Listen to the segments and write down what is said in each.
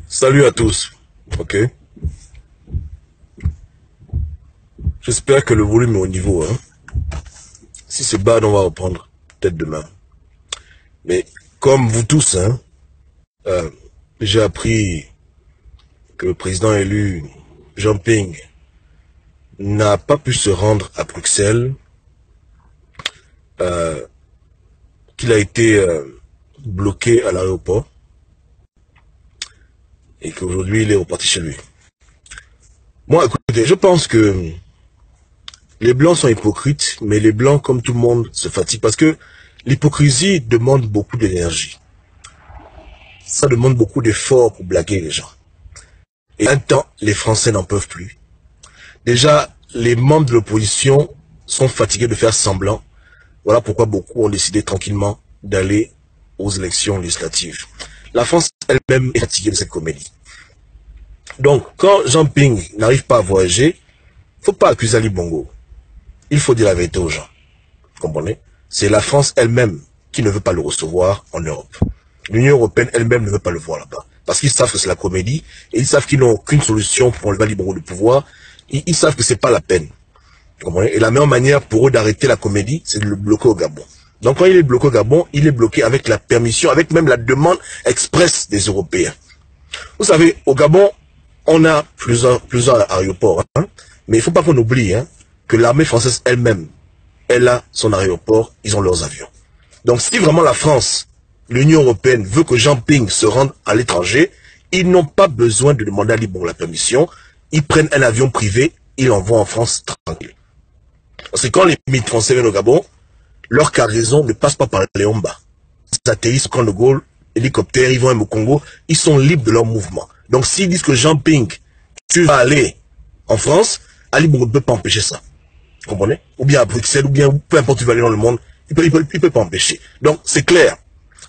Salut à tous, ok. J'espère que le volume est au niveau, hein. Si c'est bas, on va reprendre, peut-être demain. Mais comme vous tous, hein, j'ai appris que le président élu, Jean Ping, n'a pas pu se rendre à Bruxelles, qu'il a été bloqué à l'aéroport, et qu'aujourd'hui il est reparti chez lui. Moi, écoutez, je pense que les Blancs sont hypocrites, mais les Blancs, comme tout le monde, se fatiguent parce que l'hypocrisie demande beaucoup d'énergie. Ça demande beaucoup d'efforts pour blaguer les gens. Et un temps, les Français n'en peuvent plus. Déjà, les membres de l'opposition sont fatigués de faire semblant. Voilà pourquoi beaucoup ont décidé tranquillement d'aller aux élections législatives. La France elle-même est fatiguée de cette comédie. Donc, quand Jean Ping n'arrive pas à voyager, il ne faut pas accuser Ali Bongo. Il faut dire la vérité aux gens. Vous comprenez? C'est la France elle-même qui ne veut pas le recevoir en Europe. L'Union européenne elle-même ne veut pas le voir là-bas. Parce qu'ils savent que c'est la comédie, et ils savent qu'ils n'ont aucune solution pour enlever Ali Bongo du pouvoir. Ils savent que c'est pas la peine. Vous comprenez? Et la meilleure manière pour eux d'arrêter la comédie, c'est de le bloquer au Gabon. Donc quand il est bloqué au Gabon, il est bloqué avec la permission, avec même la demande expresse des Européens. Vous savez, au Gabon, on a plusieurs aéroports, hein, mais il ne faut pas qu'on oublie, hein, que l'armée française elle-même, elle a son aéroport, ils ont leurs avions. Donc si vraiment la France, l'Union européenne veut que Jean Ping se rende à l'étranger, ils n'ont pas besoin de demander à Ali Bongo la permission, ils prennent un avion privé, ils l'envoient en France tranquille. Parce que quand les militaires français viennent au Gabon, leur cargaison ne passe pas par Léomba. Ils atterrissent au Camp de Gaulle, hélicoptère, ils vont même au Congo, ils sont libres de leur mouvement. Donc s'ils disent que Jean Ping, tu vas aller en France, Ali Bongo ne peut pas empêcher ça. Vous comprenez? Ou bien à Bruxelles, ou bien peu importe où il va aller dans le monde, il peut pas empêcher. Donc c'est clair.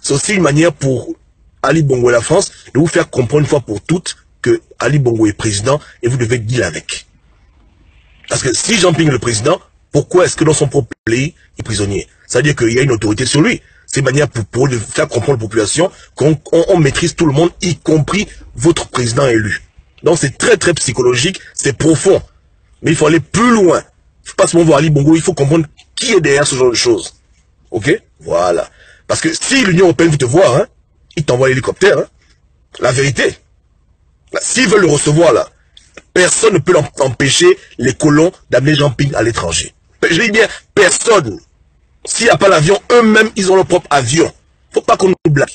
C'est aussi une manière pour Ali Bongo et la France de vous faire comprendre une fois pour toutes que Ali Bongo est président et vous devez dealer avec. Parce que si Jean Ping est le président, pourquoi est-ce que dans son propre pays, il est prisonnier? C'est-à-dire qu'il y a une autorité sur lui. C'est une manière pour faire comprendre la population qu'on maîtrise tout le monde, y compris votre président élu. Donc c'est très très psychologique, c'est profond. Mais il faut aller plus loin. Il ne faut pas seulement voir Ali Bongo, il faut comprendre qui est derrière ce genre de choses. Ok? Voilà. Parce que si l'Union européenne veut te voir, hein, il t'envoie l'hélicoptère. Hein. La vérité. S'ils veulent le recevoir là, personne ne peut empêcher les colons d'amener Jean Ping à l'étranger. Je dis bien, personne. S'il n'y a pas l'avion, eux-mêmes, ils ont leur propre avion. Faut pas qu'on nous blague.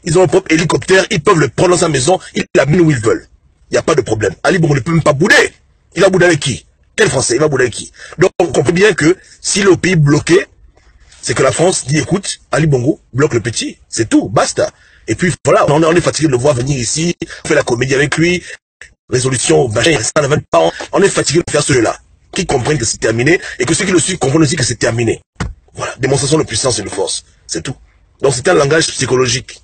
Ils ont leur propre hélicoptère, ils peuvent le prendre dans sa maison, ils l'amènent où ils veulent. Il n'y a pas de problème. Ali Bongo ne peut même pas bouder. Il va bouder avec qui? Quel Français? Il va bouder avec qui? Donc, on comprend bien que si le pays bloqué, c'est que la France dit, écoute, Ali Bongo bloque le petit. C'est tout, basta. Et puis, voilà, on est fatigué de le voir venir ici, on fait la comédie avec lui, résolution, machin, ça ne va pas. On est fatigué de faire ceux-là, qui comprennent que c'est terminé, et que ceux qui le suivent comprennent aussi que c'est terminé. Voilà, démonstration de puissance et de force, c'est tout. Donc c'est un langage psychologique.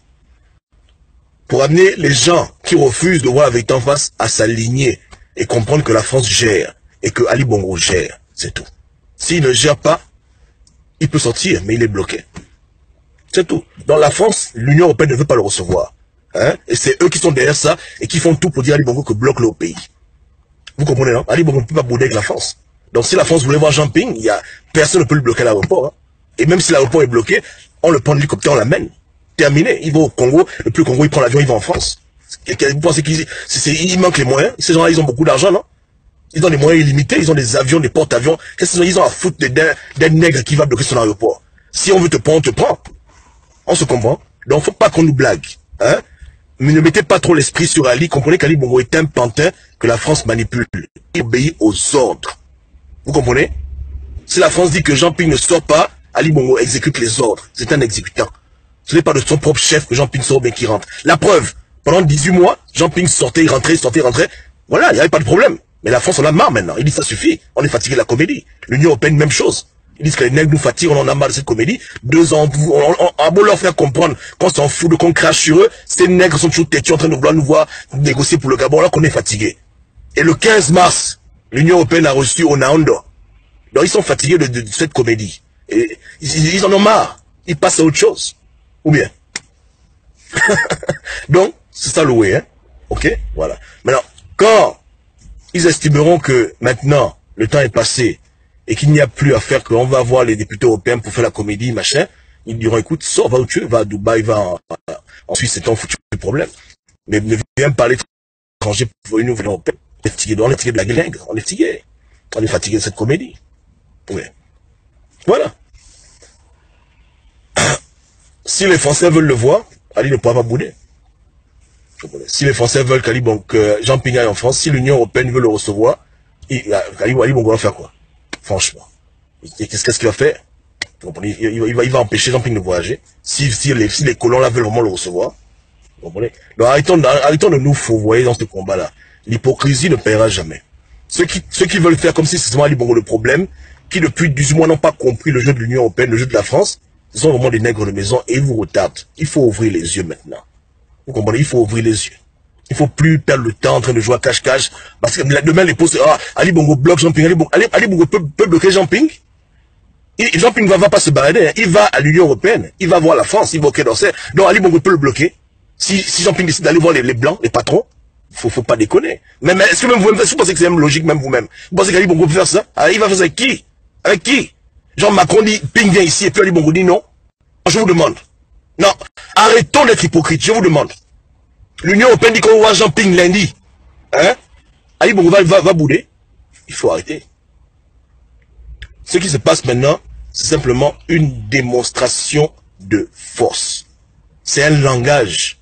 Pour amener les gens qui refusent de voir avec en face à s'aligner et comprendre que la France gère, et que Ali Bongo gère, c'est tout. S'il ne gère pas, il peut sortir, mais il est bloqué. C'est tout. Dans la France, l'Union européenne ne veut pas le recevoir. Hein? Et c'est eux qui sont derrière ça et qui font tout pour dire à Ali Bongo que bloque le pays. Vous comprenez, non? Ali Bongo ne peut pas bouder avec la France. Donc si la France voulait voir Jean Ping, personne ne peut le bloquer à l'aéroport. Hein? Et même si l'aéroport est bloqué, on le prend de l'hélicoptère, on l'amène. Terminé. Il va au Congo. Depuis le Congo, il prend l'avion, il va en France. Vous pensez qu'il manque les moyens? Ces gens-là, ils ont beaucoup d'argent, non? Ils ont des moyens illimités, ils ont des avions, des porte-avions. Qu'est-ce qu'ils ont à foutre d'un nègre qui va bloquer son aéroport? Si on veut te prendre, on te prend. On se comprend. Donc faut pas qu'on nous blague. Hein? Mais ne mettez pas trop l'esprit sur Ali. Comprenez qu'Ali Bongo est un pantin que la France manipule. Il obéit aux ordres. Vous comprenez? Si la France dit que Jean Ping ne sort pas, Ali Bongo exécute les ordres. C'est un exécutant. Ce n'est pas de son propre chef que Jean Ping sort mais qui rentre. La preuve, pendant 18 mois, Jean Ping sortait, il rentrait, sortait, il rentrait. Voilà, il n'y avait pas de problème. Mais la France, on a marre maintenant. Il dit ça suffit. On est fatigué de la comédie. L'Union européenne, même chose. Ils disent que les nègres nous fatiguent, on en a marre de cette comédie. 2 ans, on a beau leur faire comprendre qu'on s'en fout de qu'on crache sur eux. Ces nègres sont toujours têtus en train de vouloir nous voir négocier pour le Gabon alors qu'on est fatigué. Et le 15 mars, l'Union européenne a reçu Onaondo. Donc ils sont fatigués de cette comédie. Et ils en ont marre. Ils passent à autre chose. Ou bien. Donc, c'est ça le way, hein. Ok? Voilà. Maintenant, quand ils estimeront que maintenant, le temps est passé et qu'il n'y a plus à faire, qu'on va voir les députés européens pour faire la comédie, machin, ils diront, écoute, sors, va où tu veux, va à Dubaï, en Suisse, c'est ton foutu problème. Mais ne viens parler étranger pour une nouvelle européenne. On est fatigué de la gueulingue, on est fatigué. On est fatigué de cette comédie. Oui. Voilà. Si les Français veulent le voir, Ali ne pourra pas bouder. Si les Français veulent que Jean Ping aille en France, si l'Union Européenne veut le recevoir, Ali Bongo va faire quoi? Franchement. Qu'est-ce qu'il va faire? Il va empêcher Jean Ping de voyager. Si les colons là veulent vraiment le recevoir. Vous comprenez? Donc arrêtons de nous fourvoyer dans ce combat-là. L'hypocrisie ne paiera jamais. Ceux qui veulent faire comme si c'est seulement Ali Bongo le problème, qui depuis 18 mois n'ont pas compris le jeu de l'Union Européenne, le jeu de la France, ce sont vraiment des nègres de maison et ils vous retardent. Il faut ouvrir les yeux maintenant. Vous comprenez? Il faut ouvrir les yeux. Il faut plus perdre le temps en train de jouer à cache-cache. Parce que demain, les postes, Ali Bongo bloque Jean Ping. Ali Bongo peut bloquer Jean Ping. Jean Ping va pas se balader. Hein. Il va à l'Union Européenne. Il va voir la France. Il va au Quai d'Orsay. Donc Ali Bongo peut le bloquer. Si Jean Ping décide d'aller voir les blancs, les patrons, faut pas déconner. Mais est-ce que même vous-même, est-ce que vous pensez que c'est même logique, même vous-même? Vous pensez qu'Ali Bongo peut faire ça? Il va faire ça avec qui? Avec qui? Jean Macron dit, Ping vient ici, et puis Ali Bongo dit non. Je vous demande. Non. Arrêtons d'être hypocrite, je vous demande. L'Union Européenne dit qu'on va voir Jean Ping lundi. Hein? Ali Bongo va bouder. Il faut arrêter. Ce qui se passe maintenant, c'est simplement une démonstration de force. C'est un langage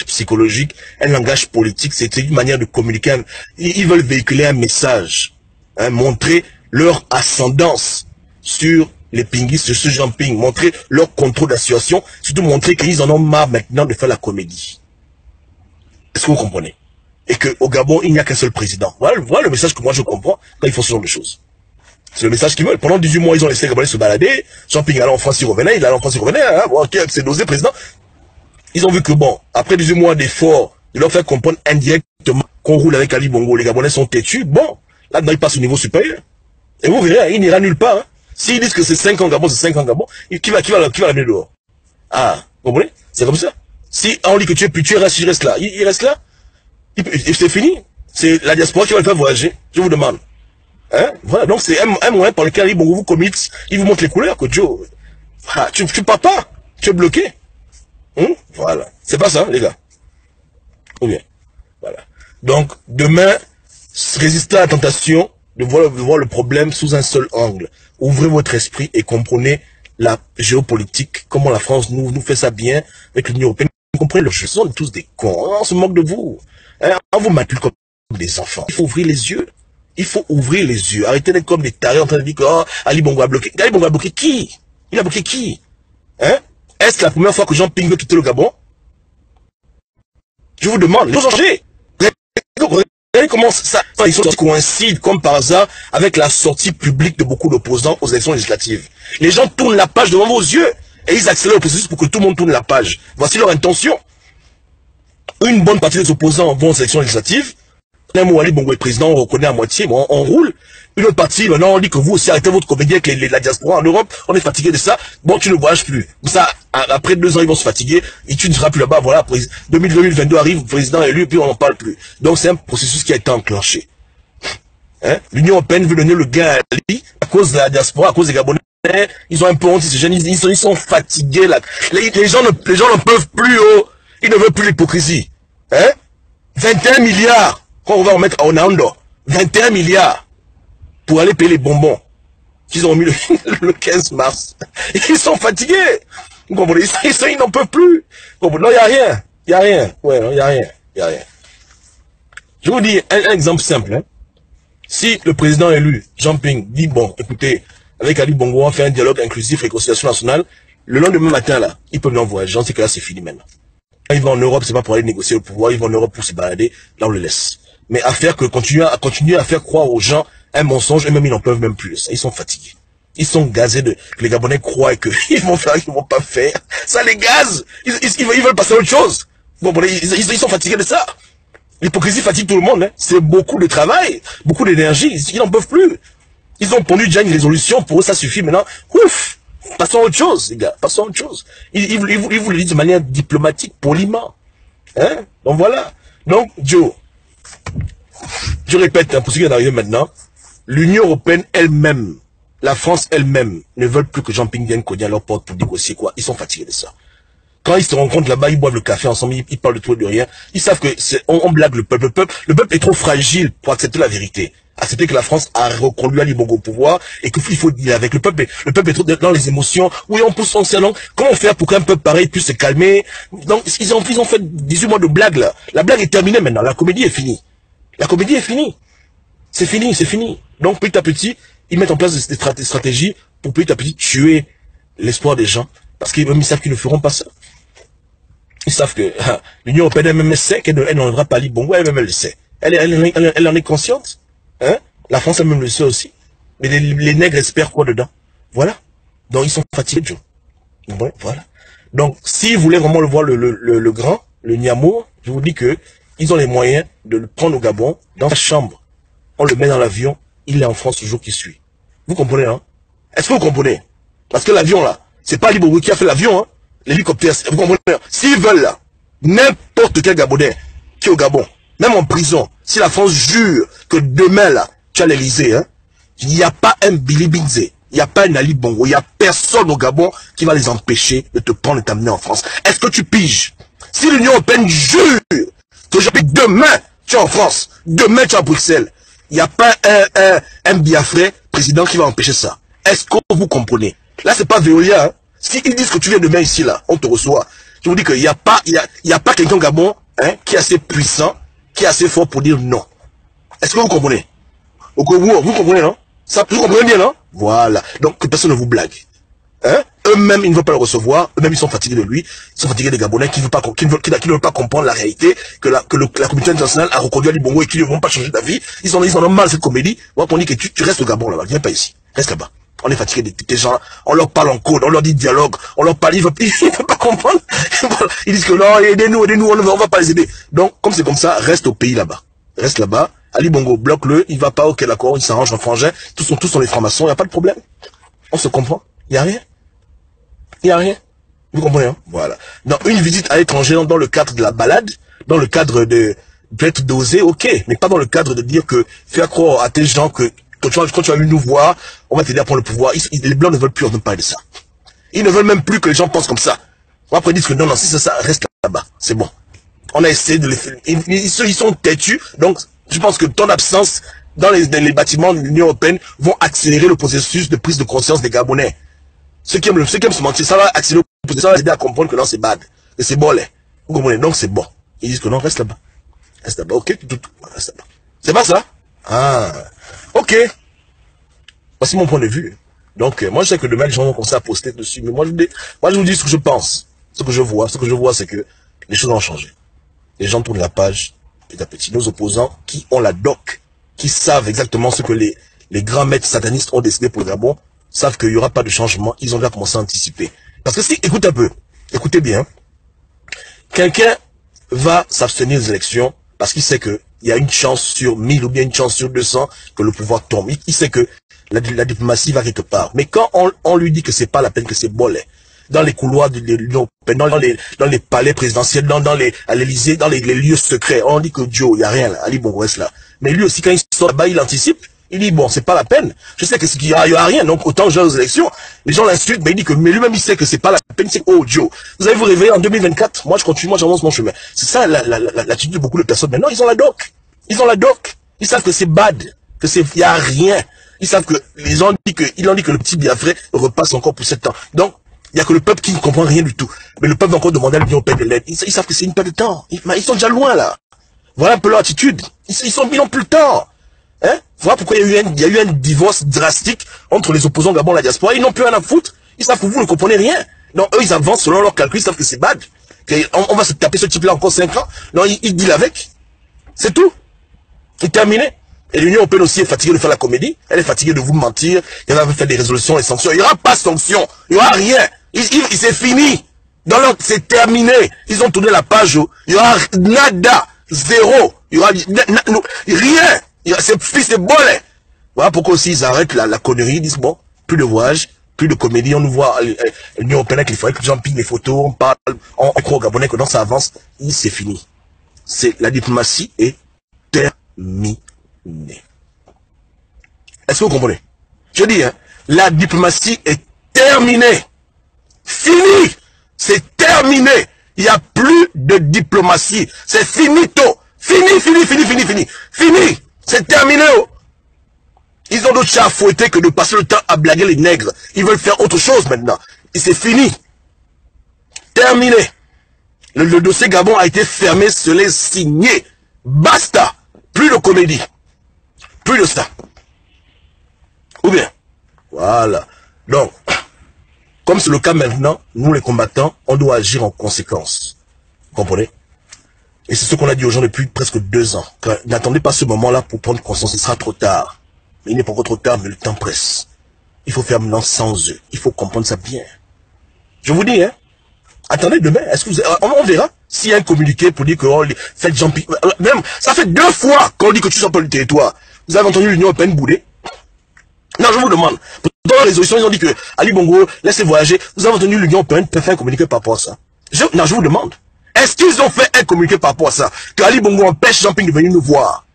psychologique, un langage politique, c'est une manière de communiquer. Ils veulent véhiculer un message, hein, montrer leur ascendance sur les pinguistes, sur Jean Ping, montrer leur contrôle de la situation, surtout montrer qu'ils en ont marre maintenant de faire la comédie. Est-ce que vous comprenez? Et qu'au Gabon, il n'y a qu'un seul président. Voilà le message que moi je comprends quand ils font ce genre de choses. C'est le message qu'ils veulent. Pendant 18 mois, ils ont laissé les Gabonais se balader. Jean Ping allait en France, il revenait. Hein, bon, ok, c'est dosé, président. Ils ont vu que bon, après 18 mois d'efforts, de leur faire comprendre indirectement qu'on roule avec Ali Bongo, les Gabonais sont têtus. Bon, là-dedans, ils passent au niveau supérieur. Et vous verrez, il n'ira nulle part. Hein. S'ils disent que c'est 5 ans Gabon, c'est 5 ans Gabon, qui va l'amener dehors? Ah, vous comprenez? C'est comme ça. Si on dit que tu es plus, tu restes là. Il reste là. C'est fini. C'est la diaspora qui va le faire voyager. Je vous demande. Hein? Voilà. Donc c'est un moyen par lequel Ali Bongo vous commit, il vous montre les couleurs que Joe. Ah, tu pars pas. Tu es bloqué. Voilà. C'est pas ça, les gars. Ou bien. Voilà. Donc, demain, résistez à la tentation de voir le problème sous un seul angle. Ouvrez votre esprit et comprenez la géopolitique, comment la France nous fait ça bien avec l'Union Européenne. Vous comprenez, le jeu, on est tous des cons. On se moque de vous. Hein? On vous manipule comme des enfants. Il faut ouvrir les yeux. Il faut ouvrir les yeux. Arrêtez d'être comme des tarés en train de dire que Ali Bongo a bloqué. Ali Bongo a bloqué qui? Il a bloqué qui? Hein? Est-ce la première fois que Jean Ping veut quitter le Gabon? Je vous demande, ils ont changé. Regardez comment ça coïncide comme par hasard avec la sortie publique de beaucoup d'opposants aux élections législatives. Les gens tournent la page devant vos yeux et ils accélèrent le processus pour que tout le monde tourne la page. Voici leur intention. Une bonne partie des opposants vont aux élections législatives. Ali Bongo est président, on reconnaît à moitié, mais on roule. Une autre partie, maintenant on dit que vous aussi arrêtez votre comédie avec la diaspora en Europe, on est fatigué de ça, bon tu ne voyages plus. Ça, après 2 ans ils vont se fatiguer, et tu ne seras plus là-bas, voilà, 2022 arrive, président élu, puis on n'en parle plus. Donc c'est un processus qui a été enclenché. Hein? L'Union Européenne veut donner le gain à Ali, à cause de la diaspora, à cause des Gabonais, ils ont un peu honte, ces jeunes, ils sont fatigués là. Les gens n'en peuvent plus, ils ne veulent plus l'hypocrisie. Hein? 21 milliards, quand on va remettre à Onando, 21 milliards. Pour aller payer les bonbons qu'ils ont mis le 15 mars. Ils sont fatigués. Vous comprenez? Ils n'en peuvent plus. Non, il n'y a rien. Il n'y a rien. Ouais, il n'y a rien. Il n'y a rien. Je vous dis un exemple simple. Hein. Si le président élu, Jean Ping, dit, bon, écoutez, avec Ali Bongo, on fait un dialogue inclusif, réconciliation nationale, le lendemain matin, là, ils peuvent l'envoyer. J'en sais que là, c'est fini maintenant. Quand ils vont en Europe, c'est pas pour aller négocier le pouvoir, ils vont en Europe pour se balader, là, on le laisse. Mais continuer à faire croire aux gens un mensonge, et même ils n'en peuvent même plus. Ils sont fatigués. Ils sont gazés que les Gabonais croient qu'ils vont faire, qu'ils vont pas faire. Ça les gaze. Ils veulent passer à autre chose. Bon, ils sont fatigués de ça. L'hypocrisie fatigue tout le monde. Hein. C'est beaucoup de travail, beaucoup d'énergie. Ils n'en peuvent plus. Ils ont pondu déjà une résolution. Pour eux, ça suffit maintenant. Ouf! Passons à autre chose, les gars. Passons à autre chose. Ils vous le disent de manière diplomatique, poliment. Hein? Donc voilà. Donc, Joe, je répète, hein, pour ceux qui sont arrivés maintenant, l'Union européenne elle-même, la France elle-même, ne veulent plus que Jean-Ping vienne cogner à leur porte pour négocier quoi. Ils sont fatigués de ça. Quand ils se rencontrent là-bas, ils boivent le café ensemble, ils parlent de tout et de rien. Ils savent que on blague le peuple. Le peuple est trop fragile pour accepter la vérité. Accepter que la France a reconduit Ali Bongo au pouvoir et qu'il faut dire avec le peuple. Le peuple est trop dans les émotions. Oui, on pousse son salon. Comment faire pour qu'un peuple pareil puisse se calmer? Donc, ils ont fait 18 mois de blague là. La blague est terminée maintenant. La comédie est finie. La comédie est finie. C'est fini, c'est fini. Donc, petit à petit, ils mettent en place des stratégies pour petit à petit tuer l'espoir des gens. Parce qu'ils savent qu'ils ne feront pas ça. Ils savent que l'Union européenne elle-même sait qu'elle n'enlèvera pas Ali Bongo, elle-même elle le sait. Elle en est consciente. Hein? La France elle-même le sait aussi. Mais les nègres espèrent quoi dedans? Voilà. Donc ils sont fatigués, Joe. Ouais, voilà. Donc s'ils voulaient vraiment le voir le grand, le Niamour, je vous dis que ils ont les moyens de le prendre au Gabon, dans sa chambre. On le met dans l'avion, il est en France le jour qui suit. Vous comprenez, hein? Est-ce que vous comprenez? Parce que l'avion là, c'est pas Ali Bongo qui a fait l'avion, hein? L'hélicoptère, vous comprenez? S'ils veulent là, n'importe quel Gabonais qui est au Gabon, même en prison, si la France jure que demain là, tu as l'Elysée, hein, il n'y a pas un Billy Binze, il n'y a pas un Ali Bongo, il n'y a personne au Gabon qui va les empêcher de te prendre et t'amener en France. Est-ce que tu piges? Si l'Union européenne jure que demain tu es en France, demain tu es à Bruxelles, il n'y a pas un Biafrais président qui va empêcher ça. Est-ce que vous comprenez? Là, c'est pas Veolia, hein. S'ils disent que tu viens demain ici, là, on te reçoit. Je vous dis qu'il n'y a pas, quelqu'un au Gabon, hein, qui est assez puissant, qui est assez fort pour dire non. Est-ce que vous comprenez? Vous comprenez, non? Ça, vous comprenez bien, non? Voilà. Donc, que personne ne vous blague. Hein? Eux-mêmes, ils ne veulent pas le recevoir. Eux-mêmes, ils sont fatigués de lui. Ils sont fatigués des Gabonais qui ne veulent pas comprendre la réalité, que la communauté internationale a reconduit Ali Bongo et qu'ils ne vont pas changer d'avis. Ils en ont mal cette comédie. Moi, on dit que tu restes au Gabon, là-bas. Viens pas ici. Reste là-bas. On est fatigué des gens, on leur parle en code, on leur dit dialogue, on leur parle, ils ne veulent pas comprendre. Ils disent que non, aidez-nous, on ne va pas les aider. Donc, comme c'est comme ça, reste au pays là-bas. Reste là-bas. Ali Bongo, bloque-le, il va pas, ok, d'accord, il s'arrange en frangin, tous sont les francs-maçons, il n'y a pas de problème. On se comprend. Il n'y a rien. Il n'y a rien. Vous comprenez, hein? Voilà. Dans une visite à l'étranger, dans le cadre de la balade, dans le cadre de peut-être d'oser, ok, mais pas dans le cadre de dire que faire croire à tes gens que quand tu vas venir nous voir, on va t'aider à prendre le pouvoir. Les Blancs ne veulent plus entendre parler de ça. Ils ne veulent même plus que les gens pensent comme ça. Après, ils disent que non, si c'est ça, reste là-bas. C'est bon. On a essayé de les faire. Ils sont têtus. Donc, je pense que ton absence dans les bâtiments de l'Union européenne vont accélérer le processus de prise de conscience des Gabonais. Ceux qui aiment se mentir, ça va accélérer le processus, ça va aider à comprendre que non, c'est bad. Que c'est bon, là. Vous comprenez? Donc, c'est bon. Ils disent que non, reste là-bas. Reste là-bas. Ok, reste là-bas. C'est pas ça? Ah. Ok. Voici mon point de vue. Donc, moi, je sais que demain, les gens vont commencer à poster dessus. Mais moi, je vous dis ce que je pense. Ce que je vois. Ce que je vois, c'est que les choses ont changé. Les gens tournent la page petit à petit. Nos opposants qui ont la doc, qui savent exactement ce que les grands maîtres satanistes ont décidé pour le Gabon, savent qu'il n'y aura pas de changement. Ils ont déjà commencé à anticiper. Parce que si, écoute un peu. Écoutez bien. Quelqu'un va s'abstenir des élections parce qu'il sait que il y a une chance sur 1000 ou bien une chance sur 200 que le pouvoir tombe. Il sait que la diplomatie va quelque part. Mais quand on lui dit que c'est pas la peine, que c'est bolé, dans les couloirs de l'Union européenne, dans les palais présidentiels, à l'Elysée, dans les lieux secrets, on dit que Joe, il n'y a rien là, Ali Bongo reste là. Mais lui aussi, quand il sort là-bas, il anticipe. Il dit, bon, c'est pas la peine. Je sais qu'il y a rien, donc autant jouer aux élections. Les gens l'insultent, mais il dit que, mais lui-même, il sait que c'est pas la peine. C'est, oh, Joe, vous allez vous réveiller en 2024. Moi, je continue, moi, j'avance mon chemin. C'est ça, l'attitude de beaucoup de personnes. Maintenant, ils ont la doc. Ils ont la doc. Ils savent que c'est bad. Que c'est, il y a rien. Ils savent que, ils ont dit que le petit Biafrais repasse encore pour 7 ans. Donc, il y a que le peuple qui ne comprend rien du tout. Mais le peuple va encore demander à l'Union européenne de l'aide. Ils savent que c'est une perte de temps. Ils sont déjà loin, là. Voilà un peu leur attitude. Ils n'ont plus le temps. Hein? Voilà pourquoi il y a eu un divorce drastique entre les opposants Gabon et la diaspora. Ils n'ont plus rien à foutre. Ils savent que vous ne comprenez rien. Donc eux, ils avancent selon leurs calculs. Ils savent que c'est bad. On va se taper ce type-là encore 5 ans. Non, ils dealent avec. C'est tout. C'est terminé. Et l'Union européenne aussi est fatiguée de faire la comédie. Elle est fatiguée de vous mentir. Elle va faire des résolutions et sanctions. Il n'y aura pas de sanctions. Il n'y aura rien. C'est fini. C'est terminé. Ils ont tourné la page. Il n'y aura nada. Zéro. Il n'y aura rien. C'est bon. Voilà pourquoi aussi ils arrêtent la connerie. Ils disent bon, plus de voyage, plus de comédie. On nous voit l'Union européenne qu'il faudrait que les gens piquent les photos. On parle, on croit au Gabonais que non, ça avance. C'est fini. c'est la diplomatie est terminée. Est-ce que vous comprenez? Je dis, hein, la diplomatie est terminée. Fini. C'est terminé. Il n'y a plus de diplomatie. C'est finito. Fini. Fini. C'est terminé. Oh. Ils ont d'autres chats à fouetter que de passer le temps à blaguer les nègres. Ils veulent faire autre chose maintenant. Et c'est fini. Terminé. Le dossier Gabon a été fermé, scellé, signé. Basta. Plus de comédie. Plus de ça. Ou bien. Voilà. Donc, comme c'est le cas maintenant, nous les combattants, on doit agir en conséquence. Vous comprenez? Et c'est ce qu'on a dit aux gens depuis presque 2 ans. N'attendez pas ce moment-là pour prendre conscience, ce sera trop tard. Mais il n'est pas encore trop tard, mais le temps presse. Il faut faire maintenant sans eux. Il faut comprendre ça bien. Je vous dis, hein. Attendez demain, est-ce que vous... on verra s'il y a un communiqué pour dire que oh, faites Jean-Pierre... Même, ça fait 2 fois qu'on dit que tu sors pas du territoire. Vous avez entendu l'Union européenne bouder? Non, je vous demande. Dans la résolution, ils ont dit que Ali Bongo, laissez voyager. Vous avez entendu l'Union européenne peut faire un communiqué par rapport à ça? Non, je vous demande. Est-ce qu'ils ont fait un communiqué par rapport à ça? Que Ali Bongo empêche Jean-Pierre de venir nous voir.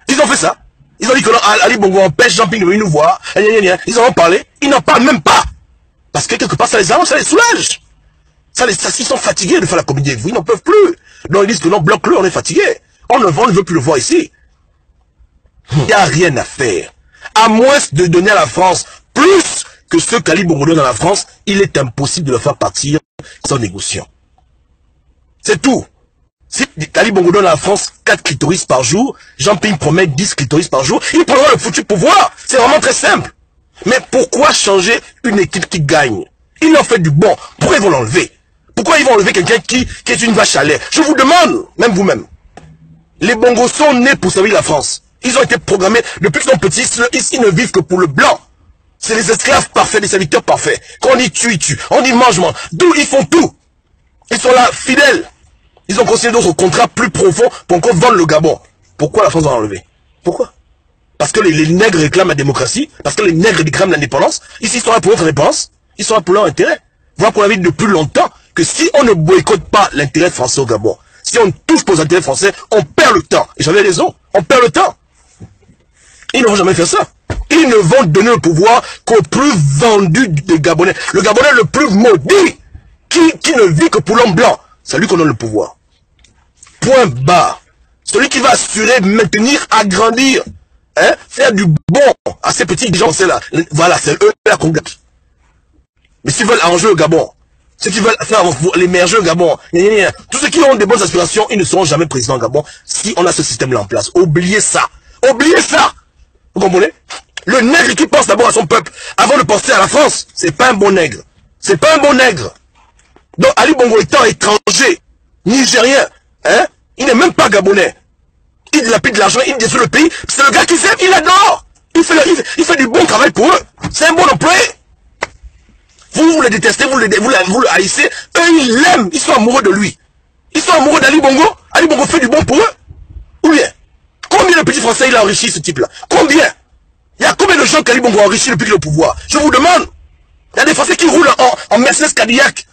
Ils ont fait ça. Ils ont dit que non, Ali Bongo empêche Jean-Pierre de venir nous voir. Ils en ont parlé. Ils n'en parlent même pas. Parce que quelque part, ça les arrange, ça les soulage. Ils sont fatigués de faire la comédie avec vous. Ils n'en peuvent plus. Donc ils disent que non, bloque-le, on est fatigué. On ne veut plus le voir ici. Il n'y a rien à faire. À moins de donner à la France plus que ce qu'Ali Bongo donne à la France, il est impossible de le faire partir sans négociant. C'est tout. Si Ali Bongo donne à la France 4 clitoris par jour, Jean-Pierre promet 10 clitoris par jour, il prendra le foutu pouvoir. C'est vraiment très simple. Mais pourquoi changer une équipe qui gagne? Ils ont fait du bon. Pourquoi ils vont l'enlever? Pourquoi ils vont enlever quelqu'un qui est une vache à lait? Je vous demande, même vous-même. Les Bongos sont nés pour servir la France. Ils ont été programmés depuis qu'ils sont petits. Ils ne vivent que pour le blanc. C'est les esclaves parfaits, les serviteurs parfaits. Quand on dit tue, ils tuent. On dit mange. D'où ils font tout. Ils sont là, fidèles. Ils ont consigné d'autres contrats plus profonds pour encore vendre le Gabon. Pourquoi la France va enlever? Pourquoi? Parce que les nègres réclament la démocratie. Parce que les nègres réclament l'indépendance. Ici, ils sont là pour notre indépendance. Ils sont là pour leur intérêt. Voilà qu'on a dit depuis longtemps que si on ne boycotte pas l'intérêt français au Gabon, si on touche pas aux intérêts français, on perd le temps. Et j'avais raison. On perd le temps. Ils ne vont jamais faire ça. Ils ne vont donner le pouvoir qu'au plus vendu des Gabonais. Le Gabonais le plus maudit, qui ne vit que pour l'homme blanc. C'est lui qu'on donne le pouvoir. Point barre. Celui qui va assurer, maintenir, agrandir, hein, faire du bon à ces petits gens, c'est là. Voilà, c'est eux là qu'on gâte. Mais s'ils veulent arranger le Gabon, ceux qui veulent faire l'émerger le Gabon, tous ceux qui ont des bonnes aspirations, ils ne seront jamais présidents au Gabon si on a ce système-là en place. Oubliez ça. Oubliez ça. Vous comprenez? Le nègre qui pense d'abord à son peuple avant de penser à la France, c'est pas un bon nègre. C'est pas un bon nègre. Donc Ali Bongo étant étranger, nigérien, hein, il n'est même pas gabonais. Il dilapide de l'argent, il détruit le pays. C'est le gars qui s'aime, il adore. Il fait du bon travail pour eux. C'est un bon employé. Vous le détestez, vous le haïssez. Eux, ils l'aiment. Ils sont amoureux de lui. Ils sont amoureux d'Ali Bongo. Ali Bongo fait du bon pour eux. Ou bien, combien de petits Français il a enrichi ce type-là? Combien? Il y a combien de gens qu'Ali Bongo a enrichi depuis qu'il est au pouvoir? Je vous demande. Il y a des Français qui roulent en Mercedes Cadillac.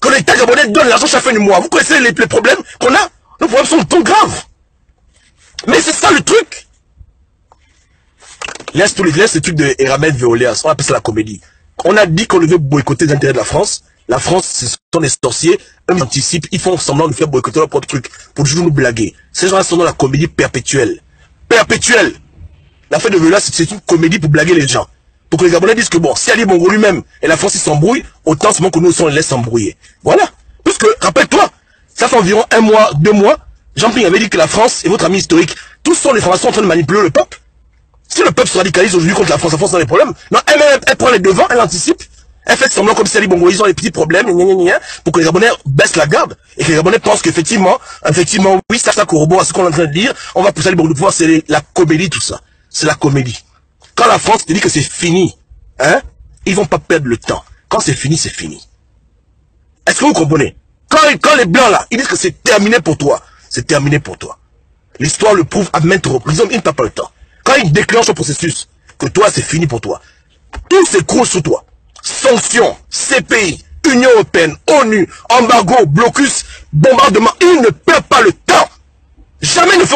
Que l'État gabonais donne l'argent chaque fin du mois. Vous connaissez les problèmes qu'on a? Les problèmes sont trop graves. Mais c'est ça le truc. Laisse les trucs de Eramet Veolia. On appelle ça la comédie. On a dit qu'on devait boycotter les intérêts de la France. La France, ce sont des sorciers. Eux, ils anticipent. Ils font semblant de faire boycotter leur propre truc. Pour toujours nous blaguer. Ces gens-là sont dans la comédie perpétuelle. Perpétuelle. L'affaire de Veolia, c'est une comédie pour blaguer les gens. Pour que les Gabonais disent que bon, si Ali Bongo lui-même et la France ils s'embrouillent, autant seulement que nous aussi on les laisse s'embrouiller. Voilà. Puisque, rappelle-toi, ça fait environ 1 mois, 2 mois, Jean-Pierre avait dit que la France et votre ami historique, tous sont les formations en train de manipuler le peuple. Si le peuple se radicalise aujourd'hui contre la France a des problèmes, non, elle prend les devants, elle anticipe, elle fait semblant comme si Ali Bongo, ils ont des petits problèmes, pour que les Gabonais baissent la garde, et que les Gabonais pensent qu'effectivement, oui, ça corrobore à ce qu'on est en train de dire, on va pousser Ali Bongo de pouvoir, c'est la comédie, tout ça. C'est la comédie. Quand la France te dit que c'est fini, hein, ils vont pas perdre le temps. Quand c'est fini, c'est fini. Est-ce que vous comprenez? Quand les blancs là, ils disent que c'est terminé pour toi, c'est terminé pour toi. L'histoire le prouve à maintes reprises, ils n'ont pas le temps. Quand ils déclenchent le processus, que toi c'est fini pour toi, tout s'écroule sous toi. Sanctions, CPI, Union Européenne, ONU, embargo, blocus, bombardement, ils ne perdent pas le temps.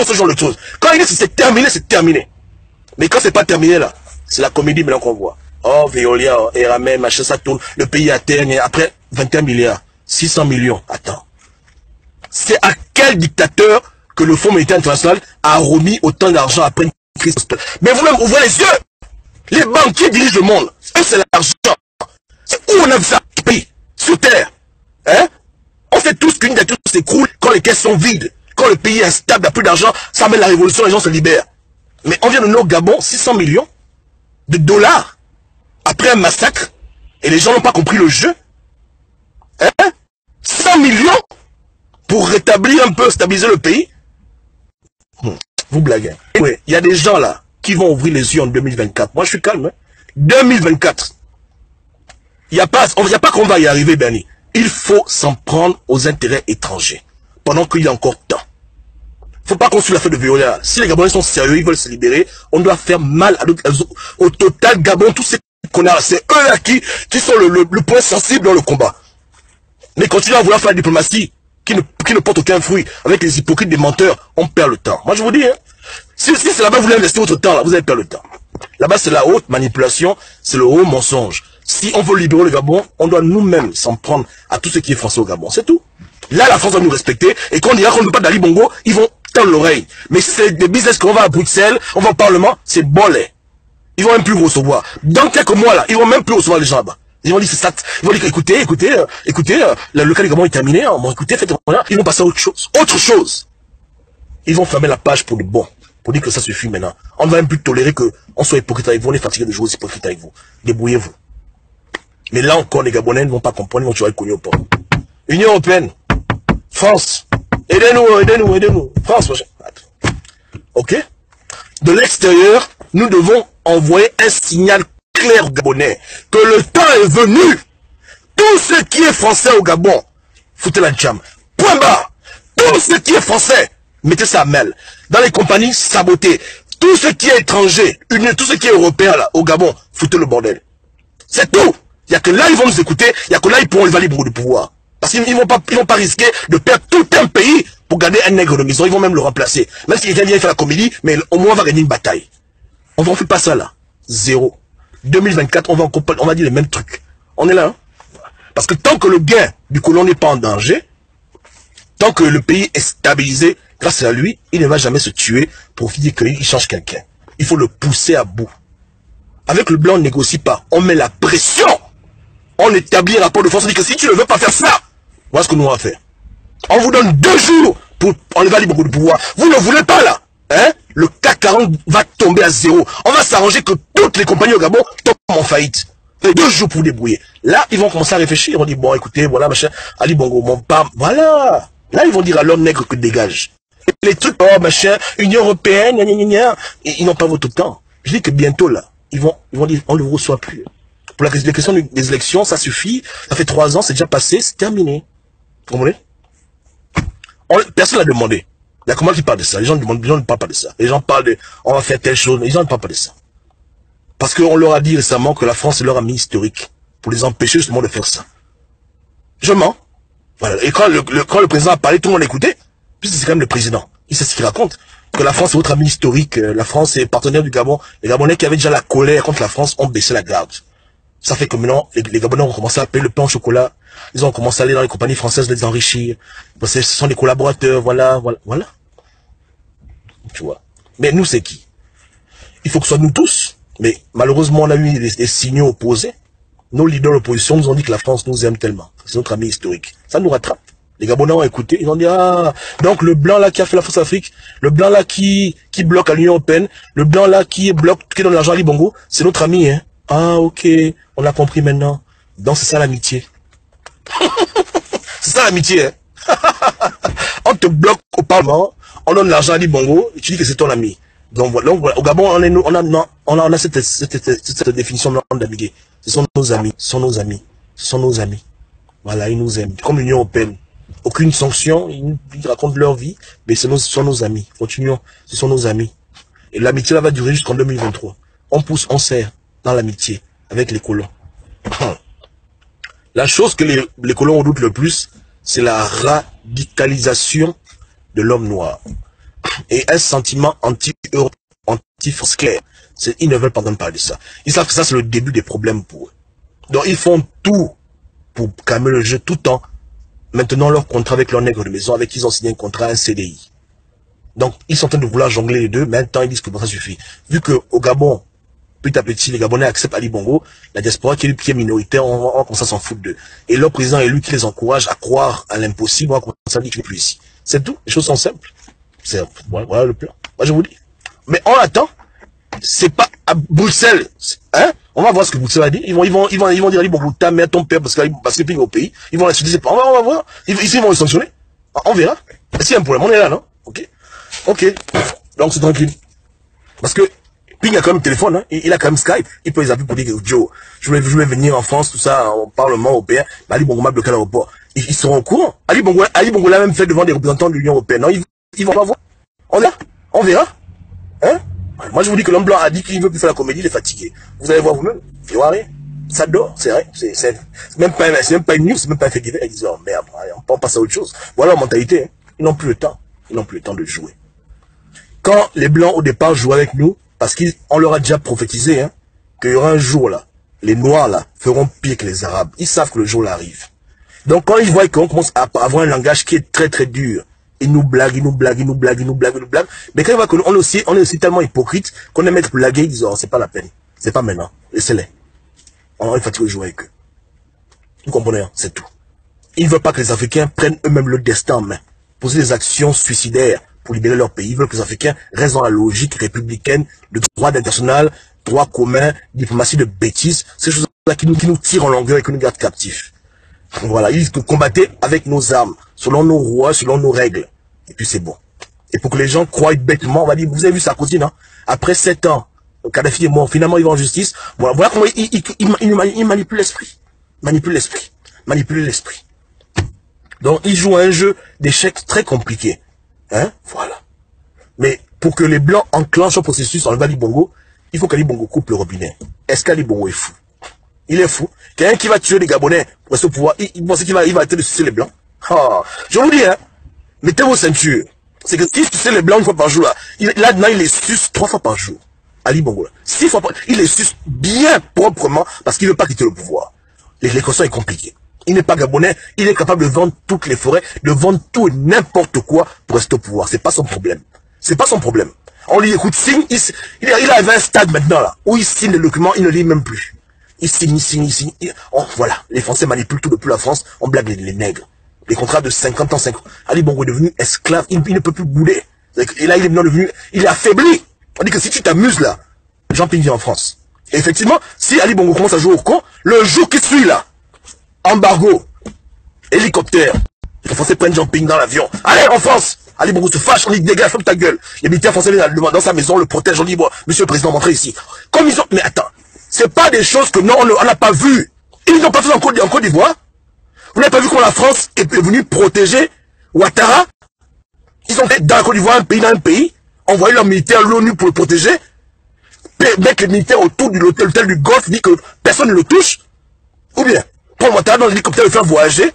font ce genre de choses. Quand il dit que c'est terminé, c'est terminé. Mais quand c'est pas terminé là, c'est la comédie maintenant qu'on voit. Oh, Veolia, Eramet, machin, ça tourne, le pays à terre, et après 21 milliards, 600 millions. Attends. C'est à quel dictateur que le Fonds monétaire international a remis autant d'argent après une crise? Mais vous-même, ouvrez les yeux. Les banquiers dirigent le monde. Eux, c'est l'argent. C'est où on a vu ça? Pays, sur terre. Hein? On sait tous qu'une dictature s'écroule quand les caisses sont vides. Quand le pays est instable, il n'y a plus d'argent, ça amène la révolution, les gens se libèrent. Mais on vient de nous au Gabon, 600 millions de dollars après un massacre, et les gens n'ont pas compris le jeu. Hein? 100 millions pour rétablir un peu, stabiliser le pays. Vous blaguez. Oui, il y a des gens là qui vont ouvrir les yeux en 2024. Moi, je suis calme. Hein? 2024. Il n'y a pas qu'on va y arriver, Bernie. Il faut s'en prendre aux intérêts étrangers. Pendant qu'il y a encore temps. Faut pas qu'on suive l'affaire de Veolia. Si les Gabonais sont sérieux, ils veulent se libérer, on doit faire mal au total Gabon, tous ces connards. C'est eux là qui sont le point sensible dans le combat. Mais continuer à vouloir faire la diplomatie qui ne porte aucun fruit, avec les hypocrites des menteurs, on perd le temps. Moi je vous dis, hein, si c'est là-bas vous voulez investir votre temps, là, vous allez perdre le temps. Là-bas c'est la haute manipulation, c'est le haut mensonge. Si on veut libérer le Gabon, on doit nous-mêmes s'en prendre à tout ce qui est français au Gabon. C'est tout. Là la France va nous respecter, et quand on dira qu'on ne veut pas d'Ali Bongo, ils vont tendre l'oreille. Mais si c'est des business qu'on va à Bruxelles, on va au Parlement, c'est bolé. Ils vont même plus recevoir. Dans quelques mois là, ils vont même plus recevoir les gens là-bas. Ils vont dire c'est ça. Ils vont dire écoutez, le cas du Gabon est terminé. Hein. Bon, écoutez, faites rien. Ils vont passer à autre chose. Autre chose. Ils vont fermer la page pour de bon. Pour dire que ça suffit maintenant. On ne va même plus tolérer qu'on soit hypocrite avec vous. On est fatigué de jouer aussi hypocrite avec vous. Débrouillez-vous. Mais là encore, les Gabonais ne vont pas comprendre. Ils vont toujours être connus au port. Union européenne. France. Aidez-nous. France, machin. Ok? De l'extérieur, nous devons envoyer un signal clair aux Gabonais que le temps est venu. Tout ce qui est français au Gabon, foutez la jam. Point barre. Tout ce qui est français, mettez ça à mêle. Dans les compagnies, sabotez. Tout ce qui est étranger, tout ce qui est européen là, au Gabon, foutez le bordel. C'est tout. Il n'y a que là ils vont nous écouter, il n'y a que là ils pourront évaluer beaucoup de pouvoir. Parce qu'ils vont pas risquer de perdre tout un pays pour garder un nègre de maison. Ils vont même le remplacer. Même si quelqu'un vient faire la comédie, mais au moins on va gagner une bataille. On ne fait pas ça là. Zéro. 2024, on va dire les mêmes trucs. On est là. Hein? Parce que tant que le gain du colon n'est pas en danger, tant que le pays est stabilisé grâce à lui, il ne va jamais se tuer pour dire qu'il change quelqu'un. Il faut le pousser à bout. Avec le blanc, on ne négocie pas. On met la pression. On établit un rapport de force. On dit que si tu ne veux pas faire ça, voilà ce que nous on va faire. On vous donne 2 jours pour enlever beaucoup de pouvoir. Vous ne voulez pas là. Hein? Le CAC 40 va tomber à 0. On va s'arranger que toutes les compagnies au Gabon tombent en faillite. Et 2 jours pour débrouiller. Là, ils vont commencer à réfléchir. Ils vont dire, bon, écoutez, voilà, machin, Ali Bongo, mon pam, voilà. Là, ils vont dire à l'homme nègre que dégage. Et les trucs, oh, machin, Union Européenne, gna, gna, gna, ils n'ont pas votre temps. Je dis que bientôt, là, ils vont dire, on ne le reçoit plus. Pour la question des élections, ça suffit. Ça fait 3 ans, c'est déjà passé, c'est terminé. Vous comprenez? Personne n'a demandé. Il y a comment qui parle de ça? Les gens ne parlent pas de ça. Les gens parlent de, on va faire telle chose, mais les gens ne parlent pas de ça. Parce qu'on leur a dit récemment que la France est leur ami historique. Pour les empêcher justement de faire ça. Je mens. Voilà. Et quand le président a parlé, tout le monde a écouté. Puisque c'est quand même le président. Il sait ce qu'il raconte. Que la France est votre ami historique. La France est partenaire du Gabon. Les Gabonais qui avaient déjà la colère contre la France ont baissé la garde. Ça fait que maintenant, les Gabonais ont commencé à payer le pain au chocolat. Ils ont commencé à aller dans les compagnies françaises les enrichir. Parce que ce sont des collaborateurs, voilà. Tu vois. Mais nous, c'est qui? Il faut que ce soit nous tous. Mais malheureusement, on a eu des signaux opposés. Nos leaders de l'opposition nous ont dit que la France nous aime tellement. C'est notre ami historique. Ça nous rattrape. Les Gabonais ont écouté. Ils ont dit, ah, donc le blanc là qui a fait la France Afrique, le blanc là qui bloque à l'Union Européenne, le blanc là qui donne l'argent à Ali Bongo, c'est notre ami, hein. Ah, ok, on a compris maintenant. Donc c'est ça l'amitié. C'est ça l'amitié, hein. On te bloque au Parlement, on donne l'argent à Ali Bongo, et tu dis que c'est ton ami. Donc voilà, au Gabon, on a cette définition d'amitié. Ce sont nos amis, ce sont nos amis, ce sont nos amis. Voilà, ils nous aiment. Comme l'Union Européenne. Aucune sanction, ils racontent leur vie, mais ce sont nos amis. Continuons, ce sont nos amis. Et l'amitié là va durer jusqu'en 2023. On pousse, on serre dans l'amitié avec les colons. La chose que les colons redoutent le plus, c'est la radicalisation de l'homme noir. et un sentiment anti-Europe, anti-France claire. Ils ne veulent pas parler de ça. Ils savent que ça, c'est le début des problèmes pour eux. Donc, ils font tout pour calmer le jeu tout en maintenant leur contrat avec leur nègre de maison, avec qui ils ont signé un contrat, un CDI. Donc, ils sont en train de vouloir jongler les deux, mais maintenant, ils disent que bon, ça suffit. Vu qu'au Gabon, petit à petit, les Gabonais acceptent Ali Bongo, la diaspora qui est minoritaire, on commence à s'en foutre d'eux. Et leur président est lui qui les encourage à croire à l'impossible, on commence à dire qu'il n'est plus ici. C'est tout, les choses sont simples. Voilà le plan. Moi, je vous dis. Mais on attend. C'est pas à Bruxelles, hein? On va voir ce que Bruxelles a dit. Ils vont dire Ali Bongo, ta mère, ton père, parce qu'il pique au pays. Ils vont l'insulter. On va voir. Ici, ils vont les sanctionner. On verra. S'il y a un problème, on est là, non? Ok. Donc, c'est tranquille. Parce que, Ping a quand même téléphone, hein. Il a quand même Skype. Il peut les appeler pour dire que Joe, je voulais venir en France, tout ça, au Parlement européen. Mais Ali Bongo m'a bloqué à l'aéroport. Ils seront au courant. Ali Bongo l'a même fait devant des représentants de l'Union européenne. Non, ils vont pas voir. On verra. Hein? Moi, je vous dis que l'homme blanc a dit qu'il ne veut plus faire la comédie, il est fatigué. Vous allez voir vous-même. Il n'y aura rien. Ça dort, c'est vrai. C'est même pas une news, c'est même pas un fait divers. Ils disent, oh merde, on passe à autre chose. Voilà leur mentalité, hein. Ils n'ont plus le temps. Ils n'ont plus le temps de jouer. Quand les blancs, au départ, jouaient avec nous, parce qu'on leur a déjà prophétisé, hein, qu'il y aura un jour, là, les noirs, là, feront pire que les arabes. Ils savent que le jour, là, arrive. Donc, quand ils voient qu'on commence à avoir un langage qui est très, très dur, ils nous blaguent. Mais quand ils voient qu'on est aussi tellement hypocrite qu'on aime être blagué, ils disent, oh, c'est pas la peine. C'est pas maintenant. Laissez-les. On est fatigué de jouer avec eux. Vous comprenez, hein? C'est tout. Ils ne veulent pas que les Africains prennent eux-mêmes le destin en main. Poser des actions suicidaires pour libérer leur pays. Ils veulent que les Africains restent dans la logique républicaine de droit international, droit commun, diplomatie de bêtises. Ces choses-là qui nous tirent en longueur et qui nous gardent captifs. Voilà, ils combattaient avec nos armes, selon nos rois, selon nos règles. Et puis c'est bon. Et pour que les gens croient bêtement, on va dire, vous avez vu Sarkozy, non? Après 7 ans, Kadhafi est mort, finalement il va en justice. Voilà comment il manipule l'esprit. Manipule l'esprit. Donc il joue un jeu d'échecs très compliqué. Hein? Voilà. Mais pour que les Blancs enclenchent un processus en Ali Bongo, il faut qu'Ali Bongo coupe le robinet. Est-ce qu'Ali Bongo est fou? Il est fou. Quelqu'un qui va tuer les Gabonais pour rester au pouvoir, il pense qu'il va arrêter de sucer les Blancs. Oh, je vous dis, hein, mettez vos ceintures. C'est que si tu sais les Blancs une fois par jour, là, il les suce 3 fois par jour. Ali Bongo, là. 6 fois par jour. Il les suce bien proprement parce qu'il ne veut pas quitter le pouvoir. L'équation est compliquée. Il n'est pas Gabonais, il est capable de vendre toutes les forêts, de vendre tout et n'importe quoi pour rester au pouvoir. C'est pas son problème. C'est pas son problème. On lui écoute, signe, il arrive à un stade maintenant, là, où il signe les documents, il ne lit même plus. Il signe. Oh, voilà, les Français manipulent tout depuis la France, on blague les nègres. Les contrats de 50 ans, 50 ans. Ali Bongo est devenu esclave, il ne peut plus bouler. Et là, il est maintenant devenu, il est affaibli. On dit que si tu t'amuses là, Jean-Ping vient en France. Et effectivement, si Ali Bongo commence à jouer au con, le jour qui suit là, embargo, hélicoptère, les Français prennent Jean-Ping dans l'avion. Allez, en France! Ali Bongo se fâche, on dit dégage, ferme ta gueule. Les militaires français dans sa maison le protègent, on dit, bon, monsieur le président, rentrez ici. Comme ils ont, mais attends. C'est pas des choses que non, on n'a pas vues. Ils n'ont pas fait en Côte d'Ivoire. Vous n'avez pas vu comment la France est venue protéger Ouattara? Ils ont fait dans la Côte d'Ivoire, un pays dans un pays, envoyé leurs militaires à l'ONU pour le protéger. Mettre les militaires autour de l'hôtel du Golfe, dit que personne ne le touche. Ou bien, prendre Ouattara dans l'hélicoptère et le faire voyager.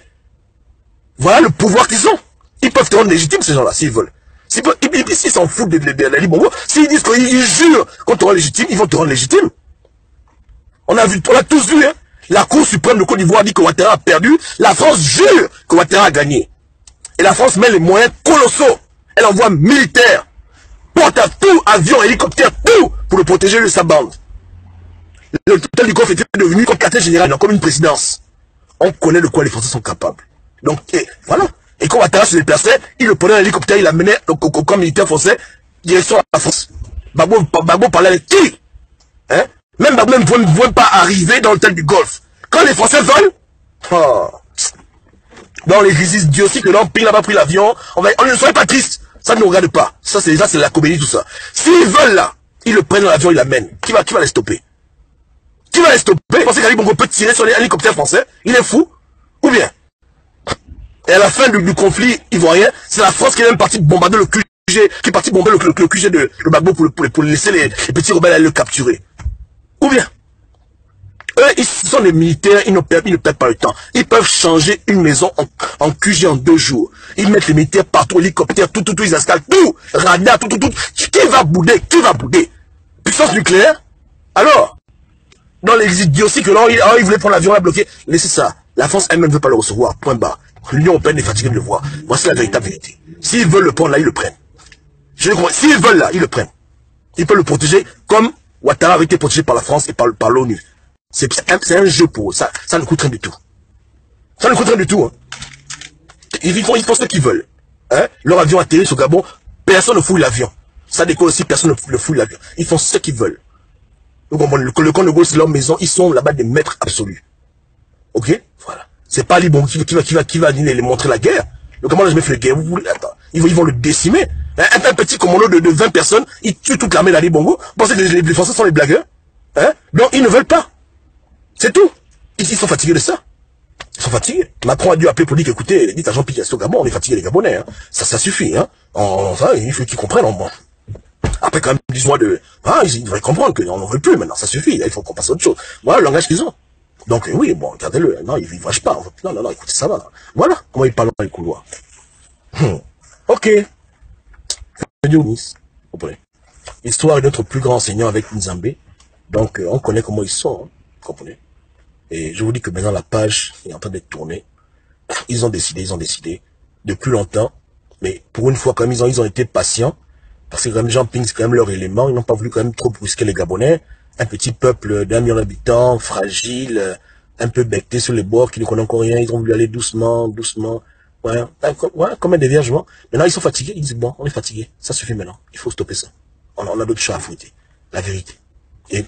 Voilà le pouvoir qu'ils ont. Ils peuvent te rendre légitime, ces gens-là, s'ils veulent. S'ils s'en foutent de Ali Bongo, s'ils disent qu'ils jurent qu'on te rend légitime, ils vont te rendre légitime. On a tous vu, hein. La Cour suprême de Côte d'Ivoire dit que Ouattara a perdu. La France jure que Ouattara a gagné. Et la France met les moyens colossaux. Elle envoie militaires, porte à tout, avion, hélicoptère, tout, pour le protéger de sa bande. Le total du Golfe était devenu comme quartier général, comme une présidence. On connaît de quoi les Français sont capables. Donc, voilà. Et quand Ouattara se déplaçait, il le prenait en hélicoptère, il l'amenait au camp militaire français, direction à la France. Gbagbo parlait avec qui? Hein? Même Gbagbo ne pouvait pas arriver dans l'hôtel du Golfe. Quand les Français veulent, oh. Dans les crises, Dieu aussi que l'homme n'a pas pris l'avion, on ne soyez pas triste, ça ne nous regarde pas. Ça c'est la comédie, tout ça. S'ils veulent là, ils le prennent dans l'avion, ils l'amènent. Qui va les stopper? Qui va les stopper? Vous pensez qu'Ali Bongo peut tirer sur les hélicoptères français? Il est fou? Ou bien? Et à la fin du conflit ivoirien, c'est la France qui est même partie bombarder le QG, qui est partie bombarder le QG de Gbagbo pour laisser les petits rebelles aller le capturer. Ou bien, Eux, ils sont des militaires, ils ne perdent pas le temps. Ils peuvent changer une maison en QG en 2 jours. Ils mettent les militaires partout, hélicoptères, tout, ils installent tout, radar, tout. Qui va bouder? Puissance nucléaire? Alors, dans les idioties que là, ils voulaient prendre l'avion, la bloquer. Laissez ça. La France elle-même ne veut pas le recevoir. Point barre. L'Union européenne est fatiguée de le voir. Voici la véritable vérité. S'ils veulent le prendre là, ils le prennent. S'ils veulent là, ils le prennent. Ils peuvent le protéger comme Ouattara avait été protégé par la France et par l'ONU. C'est un jeu pour eux. Ça ne coûte rien du tout. Ça ne coûte rien du tout. Hein. Ils font ce qu'ils veulent. Hein? Leur avion atterrit au Gabon, personne ne fouille l'avion. Ça décolle aussi, personne ne fouille l'avion. Ils font ce qu'ils veulent. Le camp de Gaulle, c'est leur maison. Ils sont là-bas des maîtres absolus. Ok? Voilà. C'est pas Ali Bongo qui va les montrer la guerre. Le commandant jamais fait la guerre. Ils vont le décimer. Un petit commando de 20 personnes, ils tuent toute l'armée d'Ali Bongo. Vous pensez que les Français sont les blagueurs? Hein? Donc, ils ne veulent pas. C'est tout. Ils sont fatigués de ça. Ils sont fatigués. Macron a dû appeler pour dire qu'écoutez, dites à Jean-Pierre au Gabon, on est fatigués les Gabonais. Hein. Ça suffit. Hein. Il faut qu'ils comprennent. Bon. Après, quand même, 10 mois de... ils devraient comprendre qu'on n'en veut plus maintenant. Ça suffit. Là, il faut qu'on passe à autre chose. Voilà le langage qu'ils ont. Donc, oui, bon, regardez-le. Non, ils ne vrachent pas. Non, écoutez, ça va. Là. Voilà comment ils parlent dans les couloirs. Ok. Comprenez. L'histoire est notre plus grand enseignant avec Nzambé. Donc, on connaît comment ils sont. Hein. Comprenez. Et je vous dis que maintenant la page est en train d'être tournée. Ils ont décidé depuis longtemps. Mais pour une fois, quand même, ils ont été patients. Parce que quand même, Jean-Ping, c'est quand même leur élément. Ils n'ont pas voulu quand même trop brusquer les Gabonais. Un petit peuple d'1 million d'habitants, fragile, un peu becté sur les bords, qui ne connaît encore rien. Ils ont voulu aller doucement. Ouais, comme un déviagement. Maintenant, ils sont fatigués. Ils disent, bon, on est fatigués. Ça suffit maintenant. Il faut stopper ça. On a d'autres choses à fouetter. La vérité. Et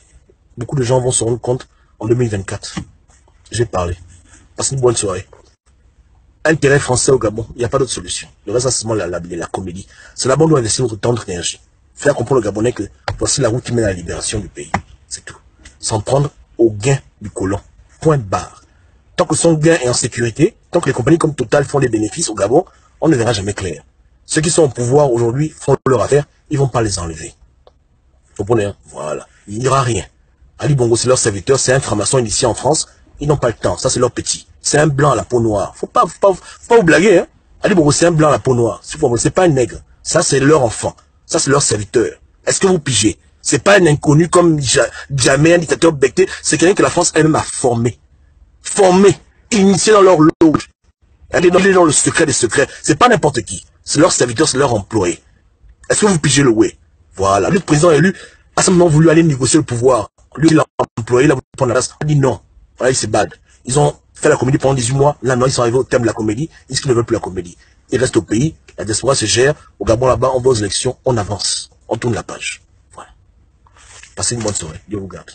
beaucoup de gens vont se rendre compte en 2024. J'ai parlé. Passez une bonne soirée. Intérêt français au Gabon, il n'y a pas d'autre solution. Le reste, c'est seulement la comédie. C'est là-bas où on doit investir notre temps, notre énergie. Faire comprendre aux Gabonais que voici la route qui mène à la libération du pays. C'est tout. S'en prendre au gain du colon. Point barre. Tant que son gain est en sécurité, tant que les compagnies comme Total font des bénéfices au Gabon, on ne verra jamais clair. Ceux qui sont au pouvoir aujourd'hui font leur affaire, ils ne vont pas les enlever. Vous comprenez, hein? Voilà. Il n'y aura rien. Ali Bongo, c'est leur serviteur, c'est un franc-maçon initié en France. Ils n'ont pas le temps. Ça, c'est leur petit. C'est un blanc à la peau noire. Faut pas vous blaguer, hein. Ali Bongo, c'est un blanc à la peau noire. C'est pas un nègre. Ça, c'est leur enfant. Ça, c'est leur serviteur. Est-ce que vous pigez? C'est pas un inconnu comme jamais un dictateur becté. C'est quelqu'un que la France elle-même a formé. Formé. Initié dans leur loge. Elle est dans le secret des secrets. C'est pas n'importe qui. C'est leur serviteur, c'est leur employé. Est-ce que vous pigez le way? Voilà. Le président élu a simplement voulu aller négocier le pouvoir. Lui, il a employé, il a voulu prendre la place. Il a dit non. Voilà, c'est bad. Ils ont fait la comédie pendant 18 mois. Là, non, ils sont arrivés au terme de la comédie. Ils disent qu'ils ne veulent plus la comédie. Ils restent au pays. La diaspora se gère. Au Gabon, là-bas, on va aux élections. On avance. On tourne la page. Voilà. Passez une bonne soirée. Dieu vous garde.